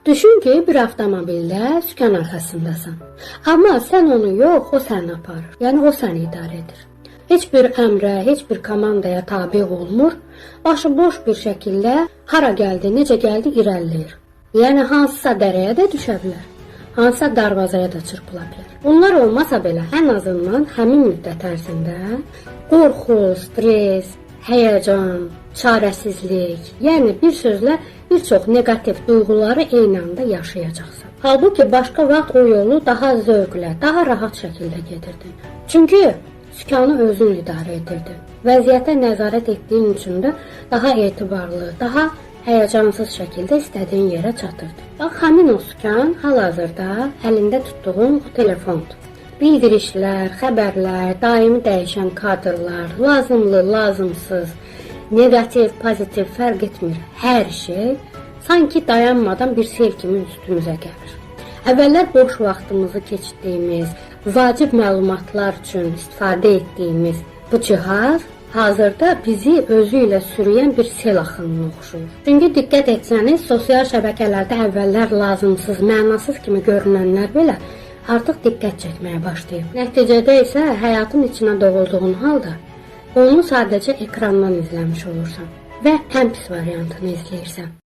Düşün ki, bir avtomobildə sükan arxasındasan. Amma sən onu yox, o səni aparır. Yəni o səni idarə edir. Heç bir əmrə, heç bir komandaya tabe olmur. Başıboş bir şəkildə hara gəldi, necə gəldi irəliləyir. Yəni hansısa dərəyə də düşə bilər, hansısa darvazaya da çırpıla bilər. Bunlar olmasa belə, ən azından həmin müddət ərzində qorxu, stres, həyəcan, çarəsizlik, yəni bir sözlə bir çox neqativ duyğuları eyni anda yaşayacaqsan. Halbuki başqa vaxt o yolu daha zövqlə, daha rahat şəkildə gedirdin. Çünki sükanı özün idarə edirdin. Vəziyyətə nəzarət etdiyin üçün də daha etibarlı, daha həyəcansız şəkildə istədiyin yerə çatırdın. Bax, həmin o sükan hal-hazırda əlində tutduğun o telefondur. Bildirişlər, xəbərlər, daimi dəyişən kadrlar, lazımlı, lazımsız, negativ, pozitiv fərq etmir. Hər şey sanki dayanmadan bir sel kimi üstümüzə gəlir. Əvvəllər boş vaxtımızı keçirdiyimiz, vacib məlumatlar üçün istifadə etdiyimiz bu cihaz hazırda bizi özü ilə sürüyən bir sel axınına oxşuyur. Çünki diqqət etsəniz, sosial şəbəkələrdə əvvəllər lazımsız, mənasız kimi görünənlər belə artıq diqqət çəkməyə başlayıb. Nəticədə isə həyatın içinə doğulduğun halda onu sadəcə ekrandan izləmiş olursan və ən pis variantını izləyirsən.